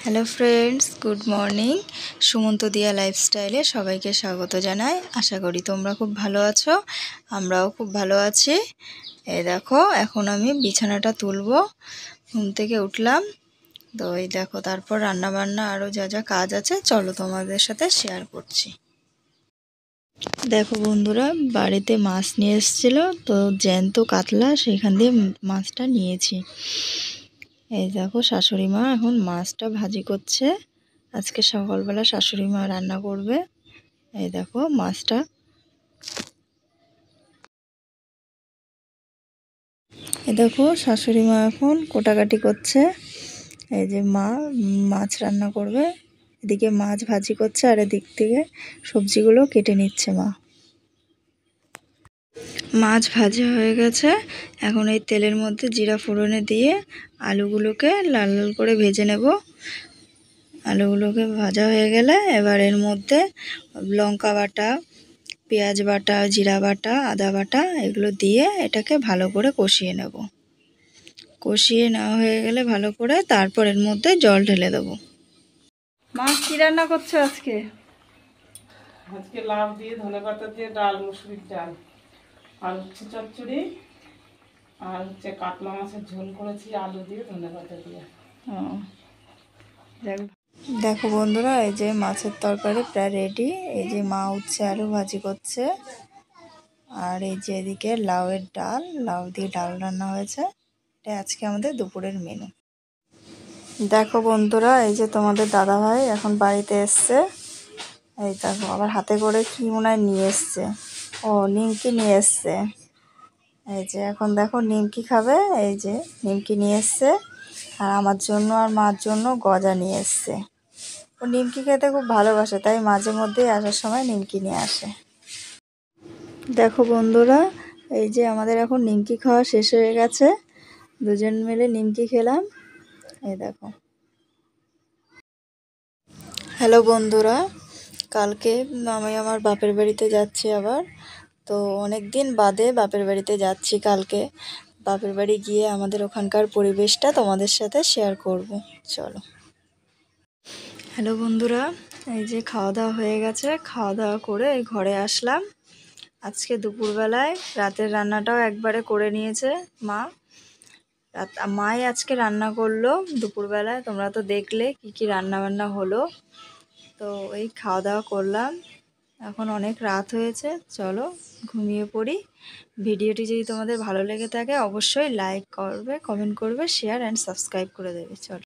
Hello friends, good morning. Sumanta দিয়া লাইফস্টাইলে সবাইকে স্বাগত জানাই। আশা করি তোমরা খুব ভালো আছো, আমরাও খুব ভালো আছি। এই দেখো, এখন আমি বিছানাটা তুলবো। ঘুম থেকে উঠলাম, তো এই দেখো, তারপর রান্নাবান্না আরও যা যা কাজ আছে চলো তোমাদের সাথে শেয়ার করছি। দেখো বন্ধুরা, বাড়িতে মাছ নিয়ে এসেছিলো, তো জ্যান্ত কাতলা, সেখান দিয়ে মাছটা নিয়েছি। এই দেখো, শাশুড়ি মা এখন মাছটা ভাজি করছে। আজকে সকালবেলা শাশুড়ি মা রান্না করবে। এই দেখো মাছটা। এই দেখো, শাশুড়ি মা এখন কোটাকাটি করছে। এই যে মা মাছ রান্না করবে, এদিকে মাছ ভাজি করছে আর এদিক থেকে সবজিগুলো কেটে নিচ্ছে মা। মাছ ভাজা হয়ে গেছে, এখন এই তেলের মধ্যে জিরা ফোড়নে দিয়ে আলুগুলোকে লাল লাল করে ভেজে নেব। আলুগুলোকে ভাজা হয়ে গেলে এবার এর মধ্যে লঙ্কা বাটা, পেঁয়াজ বাটা, জিরা বাটা, আদা বাটা এগুলো দিয়ে এটাকে ভালো করে কষিয়ে নেব। কষিয়ে নেওয়া হয়ে গেলে ভালো করে তারপর এর মধ্যে জল ঢেলে দেবো। মা কি রান্না করছো আজকে? আজকে লাউ দিয়ে, ধনেপাতা দিয়ে ডাল, মুসুরির ডাল, আর হচ্ছে চচ্চড়ি, আর হচ্ছে কাতলা মাছের ঝোল করেছি আলু দিয়ে, ধনেপাতা দিয়ে। দেখো বন্ধুরা, এই যে মাছের তরকারি প্রায় রেডি। এই যে মা উচ্ছে আলু ভাজি করছে, আর এই যে এদিকে লাউয়ের ডাল, লাউ দিয়ে ডাল রান্না হয়েছে। এটা আজকে আমাদের দুপুরের মেনু। দেখো বন্ধুরা, এই যে তোমাদের দাদা ভাই এখন বাড়িতে এসছে। এই দেখো, আবার হাতে করে কি মনে হয় নিয়ে এসছে। ও, নিমকি নিয়ে এসছে। এই যে এখন দেখো নিমকি খাবে। এই যে নিমকি নিয়ে এসছে, আর আমার জন্য আর মার জন্য গজা নিয়ে এসছে। ও নিমকি খেতে খুব ভালোবাসে, তাই মাঝে মধ্যেই আসার সময় নিমকি নিয়ে আসে। দেখো বন্ধুরা, এই যে আমাদের এখন নিমকি খাওয়া শেষ হয়ে গেছে। দুজন মিলে নিমকি খেলাম। এই দেখো। হ্যালো বন্ধুরা, কালকে আমি আমার বাপের বাড়িতে যাচ্ছি আবার। তো অনেক দিন বাদে বাপের বাড়িতে যাচ্ছি কালকে। বাপের বাড়ি গিয়ে আমাদের ওখানকার পরিবেশটা তোমাদের সাথে শেয়ার করব। চলো। হ্যালো বন্ধুরা, এই যে খাওয়া দাওয়া হয়ে গেছে, খাওয়া দাওয়া করে এই ঘরে আসলাম। আজকে দুপুরবেলায় রাতের রান্নাটাও একবারে করে নিয়েছে মা। মাই আজকে রান্না করলো দুপুরবেলায়। তোমরা তো দেখলে কি রান্না বান্না হলো। তো এই খাওয়া দাওয়া করলাম, এখন অনেক রাত হয়েছে, চলো ঘুমিয়ে পড়ি। ভিডিওটি যদি তোমাদের ভালো লেগে থাকে অবশ্যই লাইক করবে, কমেন্ট করবে, শেয়ার অ্যান্ড সাবস্ক্রাইব করে দেবে। চলো।